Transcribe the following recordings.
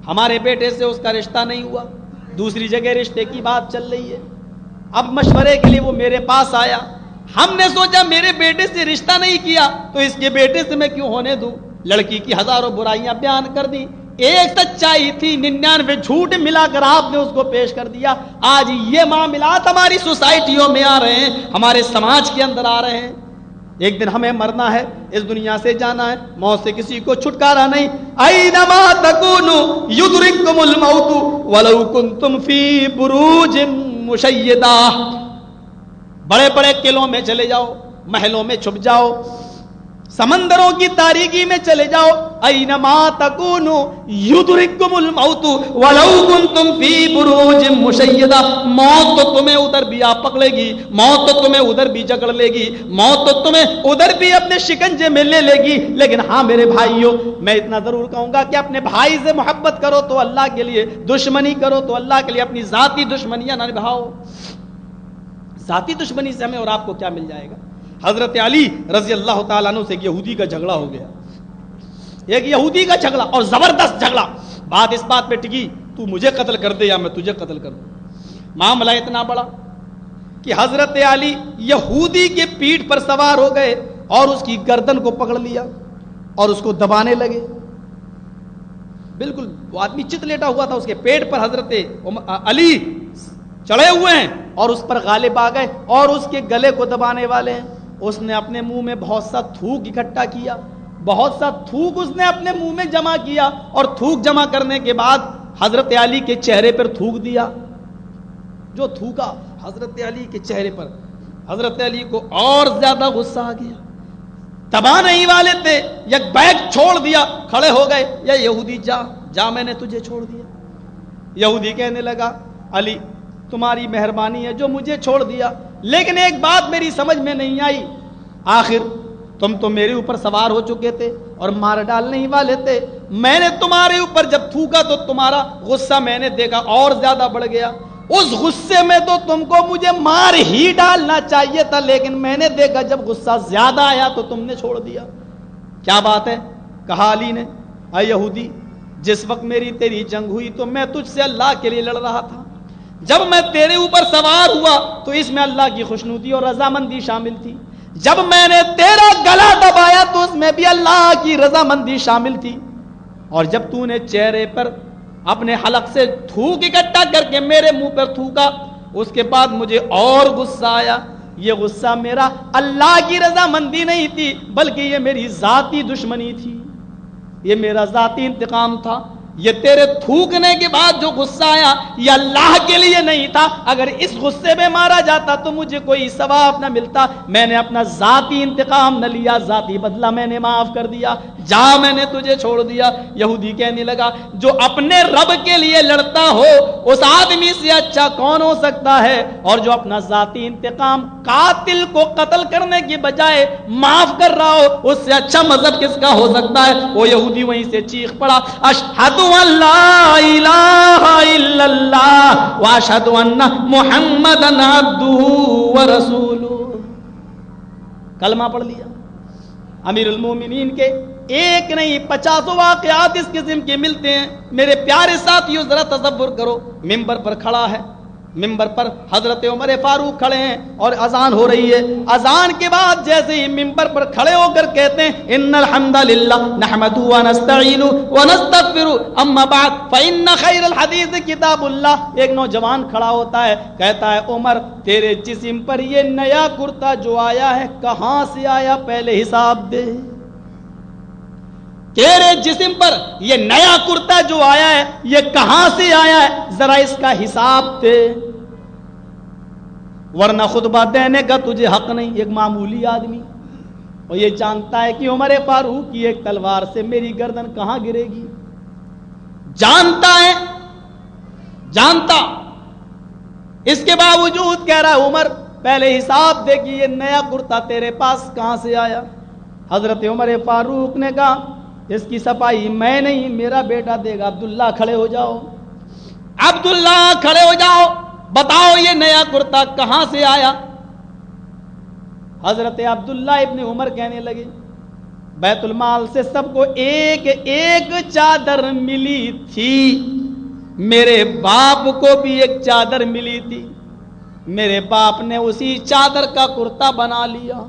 ہمارے بیٹے سے اس کا رشتہ نہیں ہوا، دوسری جگہ رشتے کی بات چل رہی ہے۔ اب مشورے کے لیے وہ میرے پاس آیا، ہم نے سوچا میرے بیٹے سے رشتہ نہیں کیا تو اس کے بیٹے سے میں کیوں ہونے دوں۔ لڑکی کی ہزاروں برائیاں بیان کر دی، ایک سچائی تھی 99 جھوٹ ملا کر آپ نے اس کو پیش کر دیا۔ آج یہ معاملات ہماری سوسائٹیوں میں آ رہے ہیں، ہمارے سماج کے اندر آ رہے ہیں۔ ایک دن ہمیں مرنا ہے، اس دنیا سے جانا ہے، موت سے کسی کو چھٹکارا نہیں۔ اینما تکونوا یدرککم الموت ولو کنتم فی بروج مشیدہ۔ بڑے بڑے قلعوں میں چلے جاؤ، محلوں میں چھپ جاؤ، سمندروں کی تاریکی میں چلے جاؤ، اینما تکونوا یدرککم الموت ولو کنتم فی بروج مشیدہ۔ موت تو تمہیں ادھر بھی آ پکڑے گی، موت تو تمہیں ادھر بھی جکڑ لے گی، موت تو تمہیں ادھر بھی اپنے شکنجے میں لے لے گی۔ لیکن ہاں میرے بھائیوں، میں اتنا ضرور کہوں گا کہ اپنے بھائی سے محبت کرو تو اللہ کے لیے، دشمنی کرو تو اللہ کے لیے، اپنی ذاتی دشمنیاں نہ نبھاؤ۔ ذاتی دشمنی سے ہمیں اور آپ کو کیا مل جائے گا؟ حضرت علی رضی اللہ تعالیٰ عنہ سے ایک یہودی کا جھگڑا ہو گیا، ایک یہودی کا جھگڑا، اور زبردست جھگڑا۔ بات اس بات پہ ٹکی تو مجھے قتل کر دے یا میں تجھے قتل کر دوں۔ معاملہ اتنا بڑا کہ حضرت علی یہودی کے پیٹھ پر سوار ہو گئے اور اس کی گردن کو پکڑ لیا اور اس کو دبانے لگے۔ بالکل وہ آدمی چت لیٹا ہوا تھا، اس کے پیٹ پر حضرت علی چڑھے ہوئے ہیں اور اس پر غالب آ گئے اور اس کے گلے کو دبانے والے ہیں۔ اس نے اپنے منہ میں بہت سا تھوک اکٹھا کیا، بہت سا تھوک اس نے اپنے منہ میں جمع کیا، اور تھوک جمع کرنے کے بعد حضرت علی کے چہرے پر تھوک دیا۔ جو تھوکا حضرت علی کے چہرے پر، حضرت علی کو اور زیادہ غصہ آ گیا۔ دبا نہیں والے تھے، یک بیگ چھوڑ دیا، کھڑے ہو گئے، یا یہودی جا جا، میں نے تجھے چھوڑ دیا۔ یہودی کہنے لگا علی تمہاری مہربانی ہے جو مجھے چھوڑ دیا، لیکن ایک بات میری سمجھ میں نہیں آئی، آخر تم تو میرے اوپر سوار ہو چکے تھے اور مار ڈالنے ہی والے تھے، میں نے تمہارے اوپر جب تھوکا تو تمہارا غصہ میں نے دیکھا اور زیادہ بڑھ گیا، اس غصے میں تو تم کو مجھے مار ہی ڈالنا چاہیے تھا، لیکن میں نے دیکھا جب غصہ زیادہ آیا تو تم نے چھوڑ دیا۔ کیا بات ہے؟ کہا علی نے اے یہودی، جس وقت میری تیری جنگ ہوئی تو میں تجھ سے اللہ کے لیے لڑ رہا تھا، جب میں تیرے اوپر سوار ہوا تو اس میں اللہ کی خوشنودی اور رضامندی شامل تھی، جب میں نے تیرا گلا دبایا تو اس میں بھی اللہ کی رضامندی شامل تھی، اور جب تو نے چہرے پر اپنے حلق سے تھوک اکٹھا کر کے میرے منہ پر تھوکا، اس کے بعد مجھے اور غصہ آیا۔ یہ غصہ میرا اللہ کی رضامندی نہیں تھی بلکہ یہ میری ذاتی دشمنی تھی، یہ میرا ذاتی انتقام تھا۔ یہ تیرے تھوکنے کے بعد جو غصہ آیا یہ اللہ کے لیے نہیں تھا، اگر اس غصے میں مارا جاتا تو مجھے کوئی ثواب نہ ملتا، میں نے اپنا ذاتی انتقام نہ لیا، ذاتی بدلہ میں نے معاف کر دیا، جا میں نے تجھے چھوڑ دیا۔ یہودی کہنے لگا جو اپنے رب کے لیے لڑتا ہو اس آدمی سے اچھا کون ہو سکتا ہے، اور جو اپنا ذاتی انتقام قاتل کو قتل کرنے کی بجائے معاف کر رہا ہو اس سے اچھا مذہب کس کا ہو سکتا ہے؟ وہ یہودی وہیں سے چیخ پڑا اشہد ان لا الہ الا اللہ واشہد ان محمدا عبدہ ورسولہ۔ کلمہ پڑھ لیا۔ امیر المومنین کے ایک نہیں 50 واقعات اس قسم کے ملتے ہیں۔ میرے پیارے ساتھیوں ذرا تصور کرو، ممبر پر کھڑا ہے، ممبر پر حضرت عمر فاروق کھڑے ہیں اور اذان ہو رہی ہے، اذان کے بعد جیسے ہی ممبر پر کھڑے ہو کر کہتے ہیں ان الحمد للہ نحمدہ ونستعینہ ونستغفرہ اما بعد فان خیر الحدیث کتاب اللہ۔ ایک نوجوان کھڑا ہوتا ہے، کہتا ہے عمر تیرے جسم پر یہ نیا کرتا جو آیا ہے کہاں سے آیا، پہلے حساب دے۔ تیرے جسم پر یہ نیا کرتا جو آیا ہے یہ کہاں سے آیا ہے، ذرا اس کا حساب دے، ورنہ خطبہ دینے کا تجھے حق نہیں۔ ایک معمولی آدمی اور یہ جانتا ہے کہ عمر فاروق کی ایک تلوار سے میری گردن کہاں گرے گی، جانتا ہے، جانتا، اس کے باوجود کہہ رہا ہے عمر پہلے حساب دے کہ یہ نیا کرتا تیرے پاس کہاں سے آیا۔ حضرت عمر فاروق نے کہا اس کی صفائی میں نہیں میرا بیٹا دے گا، عبداللہ کھڑے ہو جاؤ، عبداللہ کھڑے ہو جاؤ، بتاؤ یہ نیا کرتا کہاں سے آیا۔ حضرت عبداللہ ابن عمر کہنے لگے بیت المال سے سب کو ایک ایک چادر ملی تھی، میرے باپ کو بھی ایک چادر ملی تھی، میرے باپ نے اسی چادر کا کرتا بنا لیا۔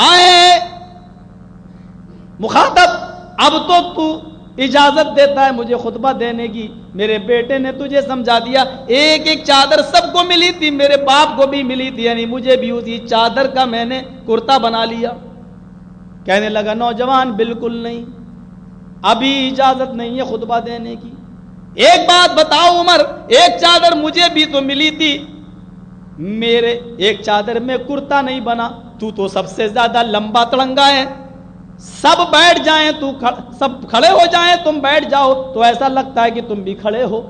آئے مخاطب، اب تو اجازت دیتا ہے مجھے خطبہ دینے کی، میرے بیٹے نے تجھے سمجھا دیا ایک ایک چادر سب کو ملی تھی، میرے باپ کو بھی ملی تھی، یعنی مجھے بھی اسی چادر کا میں نے کرتا بنا لیا۔ کہنے لگا نوجوان بالکل نہیں، ابھی اجازت نہیں ہے خطبہ دینے کی۔ ایک بات بتاؤ عمر، ایک چادر مجھے بھی تو ملی تھی، میرے ایک چادر میں کرتا نہیں بنا، تو سب سے زیادہ لمبا تڑنگا ہے، سب بیٹھ جائیں تو سب کھڑے ہو جائیں تم بیٹھ جاؤ تو ایسا لگتا ہے کہ تم بھی کھڑے ہو،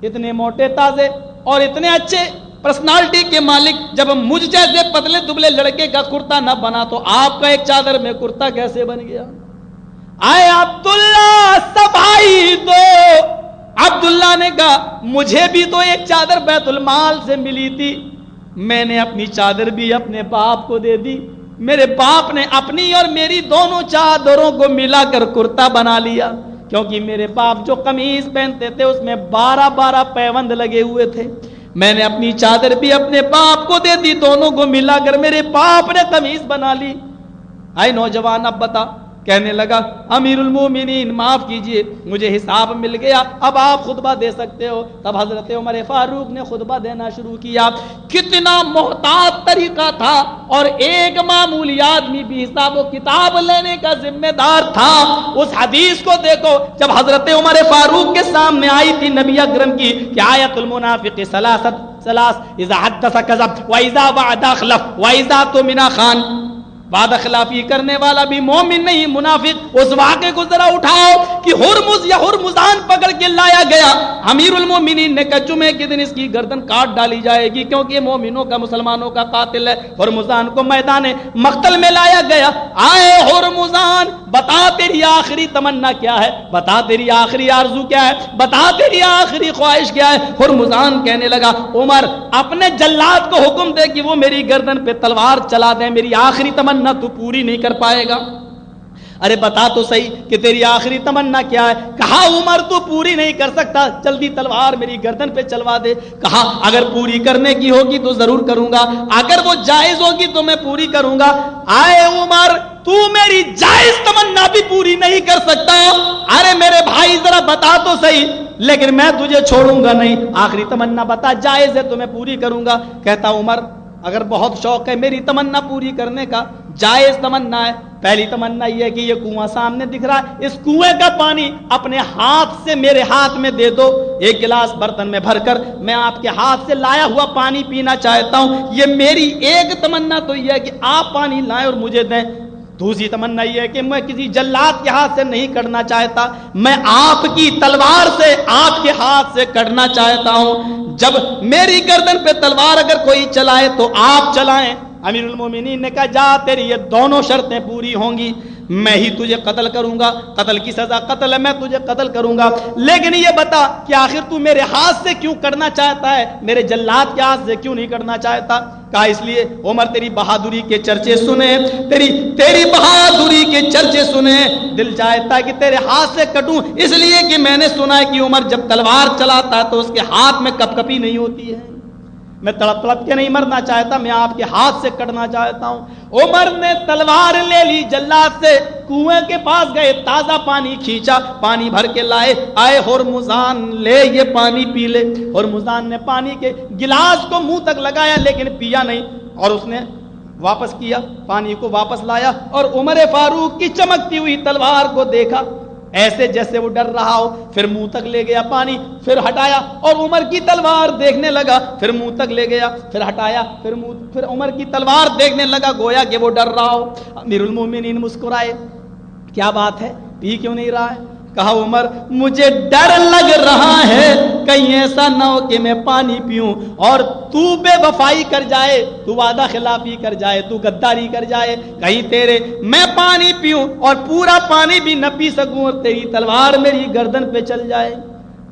اتنے موٹے تازے اور اتنے اچھے پرسنالٹی کے مالک جب مجھ جیسے پتلے دبلے لڑکے کا کرتا نہ بنا تو آپ کا ایک چادر میں کرتا کیسے بن گیا؟ آئے عبداللہ سب آئی دو۔ عبداللہ نے کہا مجھے بھی تو ایک چادر بیت المال سے ملی تھی، میں نے اپنی چادر بھی اپنے باپ کو دے دی، میرے باپ نے اپنی اور میری دونوں چادروں کو ملا کر کرتا بنا لیا، کیونکہ میرے باپ جو قمیض پہنتے تھے اس میں 12 پیوند لگے ہوئے تھے، میں نے اپنی چادر بھی اپنے باپ کو دے دی، دونوں کو ملا کر میرے باپ نے قمیض بنا لی۔ آئے نوجوان اب بتا، کہنے لگا امیر المومنین معاف کیجئے مجھے حساب مل گیا، اب آپ خطبہ دے سکتے ہو۔ تب حضرت عمر فاروق نے خطبہ دینا شروع کیا۔ کتنا محتاط طریقہ تھا، اور ایک معمولی آدمی بھی حساب و کتاب لینے کا ذمہ دار تھا۔ اس حدیث کو دیکھو جب حضرت عمر فاروق کے سامنے آئی تھی نبی اکرم کی کہ آیت المنافق ثلاث اذا حدث کذب واذا وعد اخلف واذا اؤتمن خان، وعدہ خلافی کرنے والا بھی مومن نہیں منافق۔ اس واقعے کو ذرا اٹھاؤ کہ ہرمز یا ہرمزان پکڑ کے لایا گیا، امیر المومنین نے کہا جمعے کے دن اس کی گردن کاٹ ڈالی جائے گی کیونکہ یہ مومنوں کا مسلمانوں کا قاتل ہے۔ ہرمزان کو میدان مقتل میں لایا گیا۔ آئے ہرمزان بتا تیری آخری تمنا کیا ہے، بتا تیری آخری آرزو کیا ہے، بتا تیری آخری خواہش کیا ہے۔ ہرمزان کہنے لگا عمر اپنے جلاد کو حکم دے کہ وہ میری گردن پہ تلوار چلا دیں، میری آخری تمنا تو پوری نہیں کر پائے گا۔ ارے بتا تو صحیح کہ تیری آخری تمنا کیا ہے؟ کہا عمر تو پوری نہیں کر سکتا، جلدی تلوار میری گردن پہ چلوا دے۔ کہا اگر پوری کرنے کی ہوگی تو ضرور کروں گا، اگر وہ جائز ہوگی تو میں پوری کروں گا۔ آئے عمر تو میری جائز تمنا بھی پوری نہیں کر سکتا؟ ارے میرے بھائی ذرا بتا تو صحیح، لیکن میں تجھے چھوڑوں گا نہیں، آخری تمنا بتا، جائز ہے تو میں پوری کروں گا۔ کہتا عمر اگر بہت شوق ہے میری تمنا پوری کرنے کا، جائز تمنا ہے، پہلی تمنا یہ ہے کہ یہ کنواں سامنے دکھ رہا ہے، اس کنویں کا پانی اپنے ہاتھ سے میرے ہاتھ میں دے دو، ایک گلاس برتن میں بھر کر میں آپ کے ہاتھ سے لایا ہوا پانی پینا چاہتا ہوں۔ یہ میری ایک تمنا تو یہ ہے کہ آپ پانی لائیں اور مجھے دیں۔ دوسری تمنا یہ ہے کہ میں کسی جلاد کے ہاتھ سے نہیں کٹنا چاہتا، میں آپ کی تلوار سے آپ کے ہاتھ سے کٹنا چاہتا ہوں۔ جب میری گردن پہ تلوار اگر کوئی چلائے تو آپ چلائیں۔ امیر المومنین نے کہا جا تیری یہ دونوں شرطیں پوری ہوں گی، میں ہی تجھے قتل کروں گا، قتل کی سزا قتل ہے، میں تجھے قتل کروں گا، لیکن یہ بتا کہ آخر تو میرے ہاتھ سے کیوں کرنا چاہتا ہے، میرے جلاد کے ہاتھ سے کیوں نہیں کرنا چاہتا؟ کہا اس لیے عمر تیری بہادری کے چرچے سنے، تیری بہادری کے چرچے سنے، دل چاہتا ہے کہ تیرے ہاتھ سے کٹوں، اس لیے کہ میں نے سنا ہے کہ عمر جب تلوار چلاتا ہے تو اس کے ہاتھ میں کپ کپی نہیں ہوتی ہے، میں تڑپ تڑپ کے نہیں مرنا چاہتا، میں آپ کے ہاتھ سے کٹنا چاہتا ہوں۔ عمر نے تلوار لے لی، جلاد سے کنویں کے پاس گئے، تازہ پانی کھینچا، پانی بھر کے لائے، آئے ہرمزان لے یہ پانی پی لے۔ ہرمزان نے پانی کے گلاس کو منہ تک لگایا لیکن پیا نہیں، اور اس نے واپس کیا، پانی کو واپس لایا اور عمر فاروق کی چمکتی ہوئی تلوار کو دیکھا، ایسے جیسے وہ ڈر رہا ہو، پھر منہ تک لے گیا پانی، پھر ہٹایا اور عمر کی تلوار دیکھنے لگا، پھر منہ تک لے گیا، پھر ہٹایا، پھر عمر کی تلوار دیکھنے لگا گویا کہ وہ ڈر رہا ہو۔ امیر المومنین مسکرائے، کیا بات ہے، پی کیوں نہیں رہا ہے؟ کہا عمر مجھے ڈر لگ رہا ہے کہیں ایسا نہ ہو کہ میں پانی پیوں اور تو بے وفائی کر جائے، تو وعدہ خلافی کر جائے، تو غداری کر جائے، کہیں تیرے میں پانی پیوں اور پورا پانی بھی نہ پی سکوں اور تیری تلوار میری گردن پہ چل جائے۔